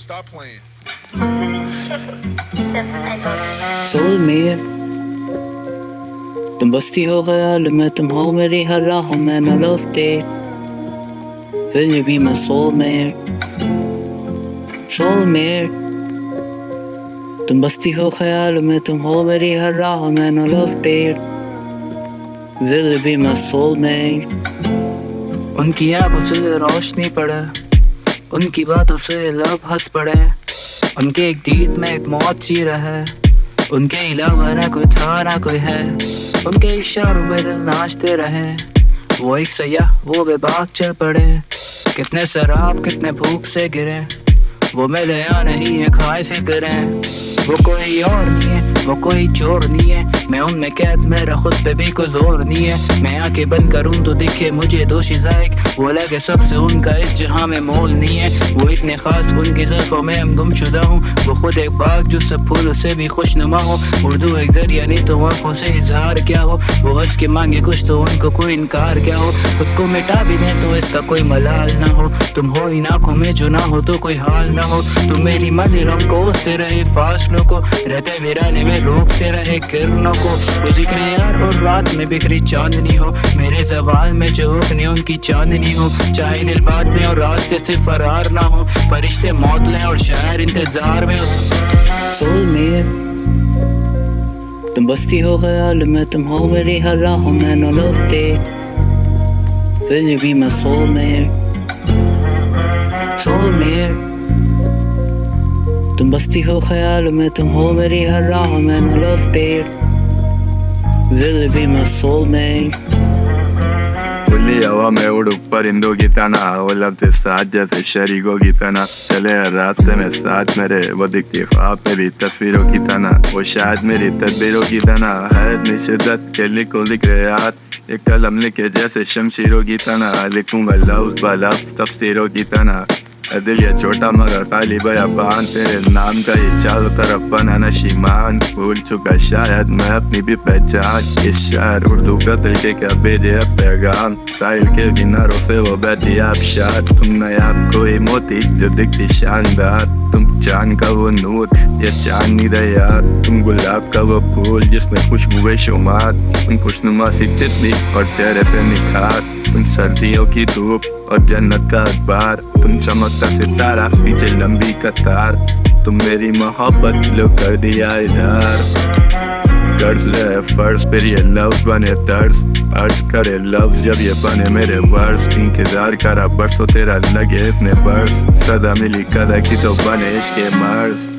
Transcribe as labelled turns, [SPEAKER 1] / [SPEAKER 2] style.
[SPEAKER 1] Stop playing.
[SPEAKER 2] Soulmate तुम बस्ती हो ख्याल में, तुम हो मेरी हर राहों में, मैं love date Will you be my soulmate? Soulmate तुम बस्ती हो ख्याल में, तुम हो मेरी हर राहों में, मैं love date Will you be my soulmate? उनकी आंखों से रोशनी पड़े, उनकी बातों से लब हंस पड़े, उनके एक दीद में एक मौत सी रहे, उनके अलावा ना कोई था ना कोई है, उनके इशारों पे दिल नाचते रहे। वो एक सयाह वो बेबाक चल पड़े, कितने शराब कितने भूख से गिरे, वो मिले या नहीं है खाए फिक्र। वो कोई और नहीं है, वो कोई चोर नहीं है, मैं उनमें कैद मेरा खुद पे भी कोई जोर नहीं है। मैं आंखें बंद करूं तो दिखे मुझे दोषी ज़ायक, वो लगे सबसे उनका इस जहां में मोल नहीं है। वो इतने खास उनकी ज़ुल्फ़ों में हम गुमशुदा हूँ, वो खुद एक बाग जो सब फूलों से भी खुशनुमा हो। उर्दू एक ज़रिया नहीं तो आँखों से इजहार क्या हो, वो हंस के मांगे कुछ तो उनको कोई इनकार क्या हो। खुद को मिटा भी दें तो इसका कोई मलाल ना हो, तुम हो इन आँखों में जो ना हो तो कोई हाल ना हो। तुम मेरी मंजिलों को कोसते रहे फासलों को, रहते वीराने में रोकते रहे किरणों को। वो जिक्र यार और रात में बिखरी चांदनी हो, मेरे ज़बान में जो हुक्म उनकी चांदनी हो। चाहे नील बात में और रास्ते से फरार ना हो, फरिश्ते मौत लें और शायर इंतजार में हो। सोलमेट तुम बस्ती हो ख्याल में, तुम हो मेरी हर राहों में, no love date Will you be my soulmate? Soulmate तुम बस्ती हो ख्याल में, तुम हो मेरी हर राहों में, no love date Will you be my soulmate?
[SPEAKER 3] खुली हवा में उड़ परिंदों की तरह, वो लफ्ज़ साथ जैसे शरीकों की तरह, चले हर रास्ते में साथ मेरे, वो दिखती ख्वाब मेरी तस्वीरों की तरह, वो शायद मेरी तदबीरों की तरह है। अपनी शिद्दत के लिखो लिख याद, एक कलम लिखे जैसे शमशीरों की तरह, लिखूंगा लफ्ज़ ब लफ्ज़ तफसीरों की तरह। दिल ये छोटा मगर खाली बयाबान, तेरे नाम का ये चारों तरफ बना नशीमान। भूल चुका शायद मैं अपनी भी पहचान, इस शायर उर्दू कतल के क्या भेजे पैगाम। साहिल के किनारों से वो बहती आबशार, तुम नायाब कोई मोती जो दिखती शानदार, तुम चांद का वो नूर ये चांदनी यार, तुम गुलाब का वो फूल जिसमें खुशबुएं शुमार। तुम खुशनुमा सी तितली और चेहरे पे निखार, तुम सर्दियों की धूप और जन्नत का अखबार, तुम चमकता सितारा पीछे लंबी कतार, तुम मेरी मोहब्बत लो कर दिया इधर। कर्ज रहे फर्ज फिर ये लफ्ज़ बने तर्ज, अर्ज करे लफ्ज़ जब ये बने मेरे वर्स। इंतजार करा बरसों तेरा लगे इतने बरस, सदा मिली कदा की तो बने इश्क़ मर्ज़।